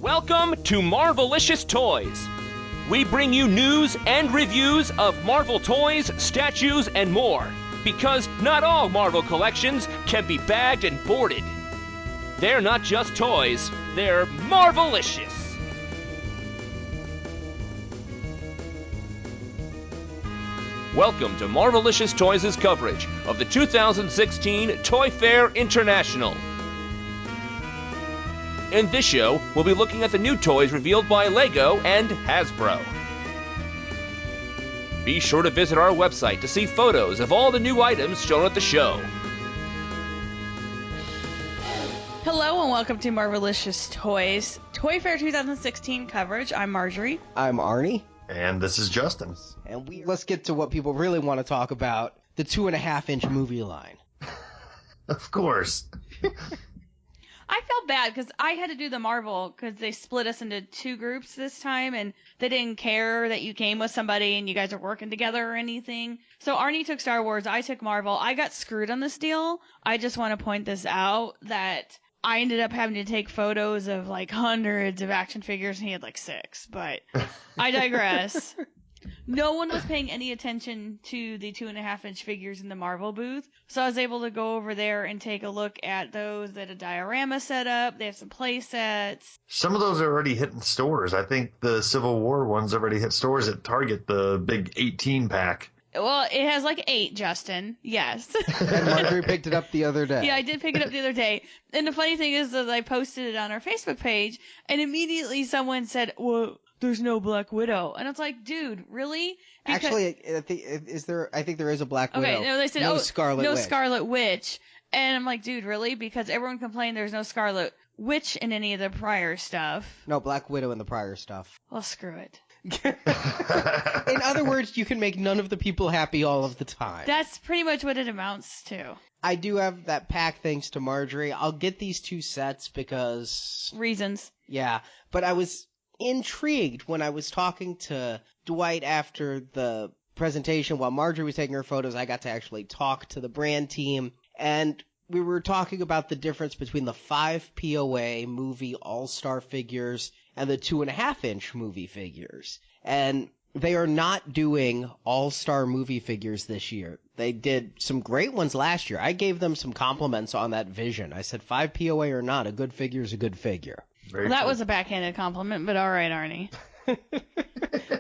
Welcome to Marvelicious Toys. We bring you news and reviews of Marvel toys, statues, and more. Because not all Marvel collections can be bagged and boarded. They're not just toys, they're Marvelicious. Welcome to Marvelicious Toys' coverage of the 2016 Toy Fair International. In this show, we'll be looking at the new toys revealed by LEGO and Hasbro. Be sure to visit our website to see photos of all the new items shown at the show. Hello and welcome to Marvelicious Toys Toy Fair 2016 coverage. I'm Marjorie. I'm Arnie. And this is Justin. And let's get to what people really want to talk about, the 2.5-inch movie line. Of course. I felt bad because I had to do the Marvel because they split us into two groups this time and they didn't care that you came with somebody and you guys are working together or anything. So Arnie took Star Wars, I took Marvel. I got screwed on this deal. I just want to point this out that I ended up having to take photos of like hundreds of action figures and he had like 6, but I digress. No one was paying any attention to the 2.5-inch figures in the Marvel booth, so I was able to go over there and take a look at those that a diorama set up. They have some play sets. Some of those are already hitting stores. I think the Civil War ones already hit stores at Target, the big 18-pack. Well, it has like 8, Justin. Yes. And Marjorie picked it up the other day. Yeah, I did pick it up the other day. And the funny thing is that I posted it on our Facebook page, and immediately someone said, well, there's no Black Widow. And it's like, dude, really? Because... Actually, I think there is a Black Widow. Okay, no, they said, Scarlet Witch. Scarlet Witch. And I'm like, dude, really? Because everyone complained there's no Scarlet Witch in any of the prior stuff. No, Black Widow in the prior stuff. Well, screw it. In other words, you can make none of the people happy all of the time. That's pretty much what it amounts to. I do have that pack thanks to Marjorie. I'll get these 2 sets because... Reasons. Yeah, but I was intrigued when I was talking to Dwight after the presentation. While Marjorie was taking her photos, I got to actually talk to the brand team, and we were talking about the difference between the 5 POA movie all-star figures and the 2.5-inch movie figures. And they are not doing all-star movie figures this year. They did some great ones last year. I gave them some compliments on that vision. I said 5 POA or not, a good figure is a good figure. Well, that was a backhanded compliment, but all right, Arnie.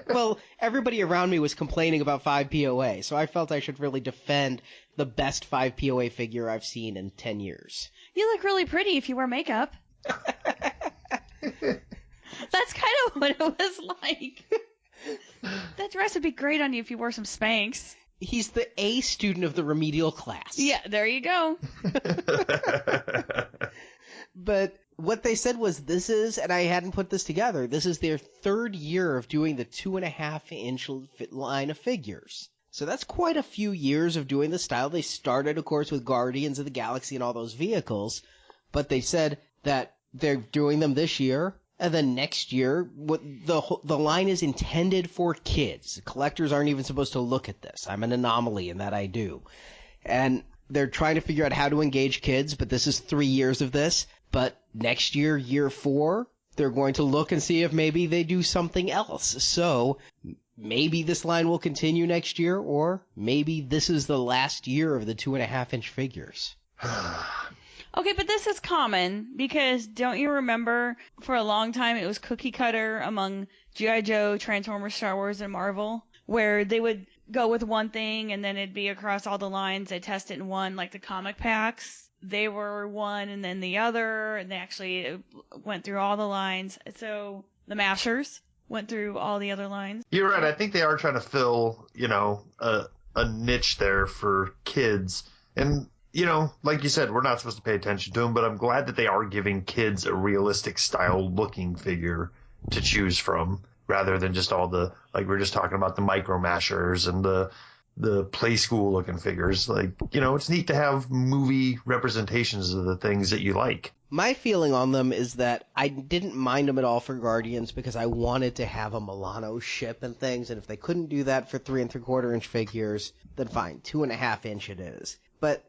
Well, everybody around me was complaining about 5 POA, so I felt I should really defend the best 5 POA figure I've seen in 10 years. You look really pretty if you wear makeup. That's kind of what it was like. That dress would be great on you if you wore some Spanx. He's the A student of the remedial class. Yeah, there you go. But what they said was this is, and I hadn't put this together, this is their 3rd year of doing the 2.5-inch line of figures. So that's quite a few years of doing the style. They started, of course, with Guardians of the Galaxy and all those vehicles, but they said that they're doing them this year, and then next year, the line is intended for kids. Collectors aren't even supposed to look at this. I'm an anomaly in that I do. And they're trying to figure out how to engage kids, but this is 3 years of this. But next year, year 4, they're going to look and see if maybe they do something else. So maybe this line will continue next year, or maybe this is the last year of the 2.5-inch figures. Okay, but this is common because don't you remember for a long time it was cookie cutter among G.I. Joe, Transformers, Star Wars, and Marvel, where they would go with one thing and then it'd be across all the lines. They'd test it in one, like the comic packs. They were one and then the other, and they actually went through all the lines. So the Mashers went through all the other lines. You're right. I think they are trying to fill, a niche there for kids. And, like you said, we're not supposed to pay attention to them, but I'm glad that they are giving kids a realistic style looking figure to choose from, rather than just all the, like we were just talking about, the Micro Mashers and the play school looking figures. Like, it's neat to have movie representations of the things that you like. My feeling on them is that I didn't mind them at all for Guardians because I wanted to have a Milano ship and things, and if they couldn't do that for 3 3/4-inch figures, then fine, 2.5-inch it is. But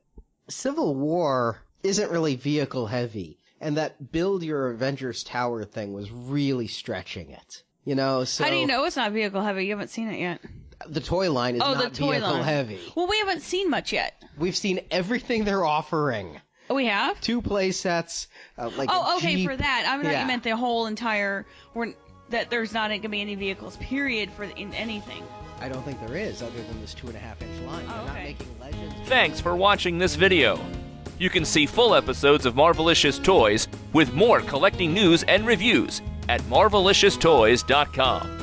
Civil War isn't really vehicle heavy, and that build your Avengers Tower thing was really stretching it. You know, so How do you know it's not vehicle heavy? You haven't seen it yet. the toy line is Oh, not the toy vehicle line. heavy. Well, we haven't seen much yet. We've seen everything they're offering. Oh, we have? 2 play sets, like Oh, a okay, Jeep. for that. I thought Yeah. you meant the whole entire, that there's not going to be any vehicles, period, in anything. I don't think there is, other than this 2.5-inch line. They're not okay. making Legends. Thanks for watching this video. You can see full episodes of Marvelicious Toys with more collecting news and reviews at marvelicioustoys.com.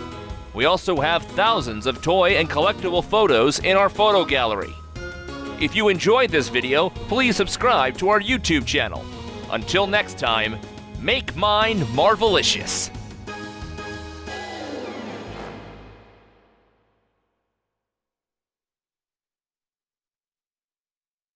We also have thousands of toy and collectible photos in our photo gallery. If you enjoyed this video, please subscribe to our YouTube channel. Until next time, make mine Marvelicious.